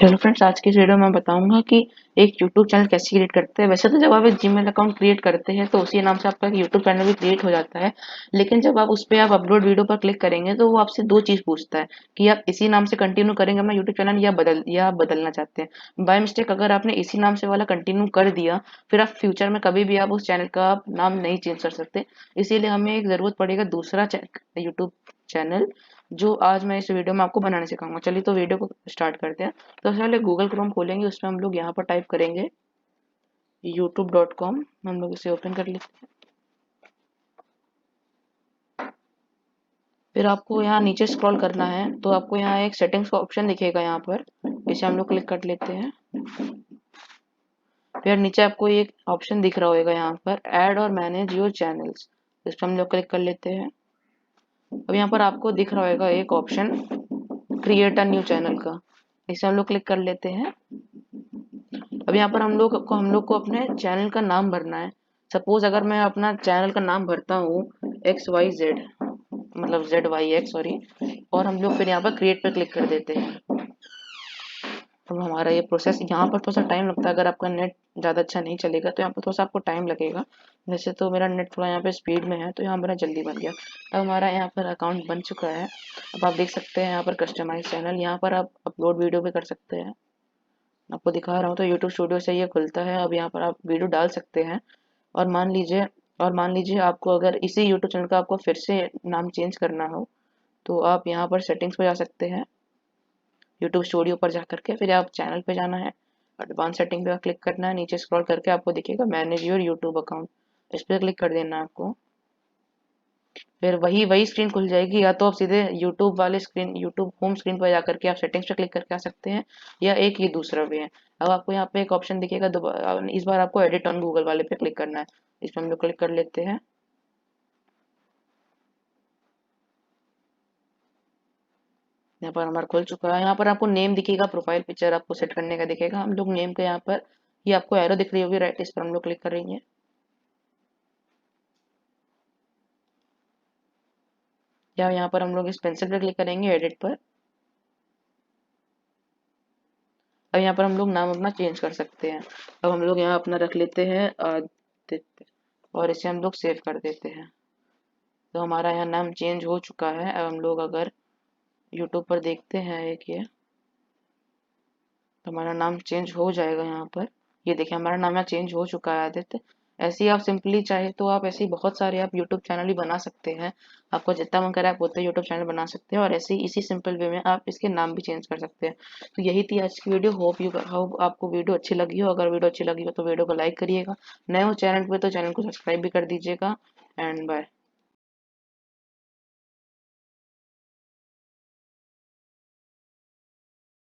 Hello friends, आज की इस वीडियो में मैं बताऊंगा कि एक यूट्यूब चैनल कैसे क्रिएट करते हैं। वैसे तो जब आप एक जीमेल अकाउंट क्रिएट करते हैं तो उसी नाम से आपका यूट्यूब चैनल भी क्रिएट हो जाता है। लेकिन जब आप उस पर आप अपलोड वीडियो पर क्लिक करेंगे तो वो आपसे दो चीज़ पूछता है कि आप इसी नाम से कंटिन्यू करेंगे अपना यूट्यूब चैनल या आप बदलना चाहते हैं। बाय मिस्टेक अगर आपने इसी नाम से वाला कंटिन्यू कर दिया, फिर आप फ्यूचर में कभी भी आप उस चैनल का आप नाम नहीं चेंज कर सकते। इसीलिए हमें एक ज़रूरत पड़ेगा दूसरा यूट्यूब चैनल, जो आज मैं इस वीडियो में आपको बनाने सिखाऊंगा। चलिए तो वीडियो को स्टार्ट करते हैं। तो सबसे पहले गूगल क्रोम खोलेंगे, उसमें हम लोग यहाँ पर टाइप करेंगे youtube.com। हम लोग इसे ओपन कर लेते हैं। फिर आपको यहाँ नीचे स्क्रॉल करना है तो आपको यहाँ एक सेटिंग्स का ऑप्शन दिखेगा, यहाँ पर इसे हम लोग क्लिक कर लेते हैं। फिर नीचे आपको एक ऑप्शन दिख रहा होगा यहाँ पर ऐड और मैनेज योर चैनल्स, इस पर हम लोग क्लिक कर लेते हैं। अब यहाँ पर आपको दिख रहा होगा एक option create a new channel का, इसे हम लोग क्लिक कर लेते हैं। अब यहाँ पर हम लोग को अपने चैनल का नाम भरना है। सपोज अगर मैं अपना चैनल का नाम भरता हूँ XYZ, मतलब ZYX सॉरी, और हम लोग फिर यहाँ पर क्रिएट पे क्लिक कर देते हैं। अब हमारा ये प्रोसेस यहाँ पर थोड़ा सा टाइम लगता है। अगर आपका नेट ज़्यादा अच्छा नहीं चलेगा तो यहाँ पर थोड़ा सा आपको टाइम लगेगा। वैसे तो मेरा नेट थोड़ा यहाँ पे स्पीड में है तो यहाँ मेरा जल्दी बन गया। अब हमारा यहाँ पर अकाउंट बन चुका है। अब आप देख सकते हैं यहाँ पर कस्टमाइज चैनल, यहाँ पर आप अपलोड वीडियो भी कर सकते हैं। आपको दिखा रहा हूँ तो यूट्यूब स्टूडियो से ये खुलता है। अब यहाँ पर आप वीडियो डाल सकते हैं। और मान लीजिए आपको अगर इसी यूट्यूब चैनल का आपको फिर से नाम चेंज करना हो तो आप यहाँ पर सेटिंग्स पे जा सकते हैं, यूट्यूब स्टूडियो पर जा करके फिर आप चैनल पे जाना है, एडवांस सेटिंग पे क्लिक करना है। नीचे स्क्रॉल करके आपको दिखेगा मैनेज योर यूट्यूब अकाउंट, इस पर क्लिक कर देना है आपको। फिर वही वही स्क्रीन खुल जाएगी। या तो आप सीधे यूट्यूब वाले स्क्रीन, यूट्यूब होम स्क्रीन पर जा करके आप सेटिंग्स पे क्लिक करके आ सकते हैं, या एक ये दूसरा वे है। अब आपको यहाँ पे एक ऑप्शन दिखेगा दोबारा, इस बार आपको एडिट ऑन गूगल वाले पे क्लिक करना है, इस पर हम लोग क्लिक कर लेते हैं। यहाँ पर हमारा खुल चुका है। यहाँ पर आपको नेम दिखेगा, प्रोफाइल पिक्चर आपको सेट करने का दिखेगा। हम लोग नेम के यहाँ पर, ये आपको एरो दिख रही होगी राइट, इस पर हम लोग क्लिक करेंगे। या यहाँ पर हम लोग इस पेंसिल पर क्लिक करेंगे एडिट पर। अब यहाँ पर हम लोग नाम अपना चेंज कर सकते हैं। अब हम लोग यहाँ अपना रख लेते हैं आदित्य, और इसे हम लोग सेव कर देते हैं। तो हमारा यहाँ नाम चेंज हो चुका है। अब हम लोग अगर यूट्यूब पर देखते हैं एक ये, तो हमारा नाम चेंज हो जाएगा यहाँ पर। ये देखिए हमारा नाम यहाँ चेंज हो चुका है आदित्य। ऐसे ही आप सिंपली चाहे तो आप ऐसे ही बहुत सारे आप यूट्यूब चैनल भी बना सकते हैं। आपको जितना मन करे आप उतने यूट्यूब चैनल बना सकते हैं, और ऐसे ही इसी सिंपल वे में आप इसके नाम भी चेंज कर सकते हैं। तो यही थी आज की वीडियो। होप आपको वीडियो अच्छी लगी हो। अगर वीडियो अच्छी लगी हो तो वीडियो को लाइक करिएगा। नए हो चैनल पे तो चैनल को सब्सक्राइब भी कर दीजिएगा। And bye.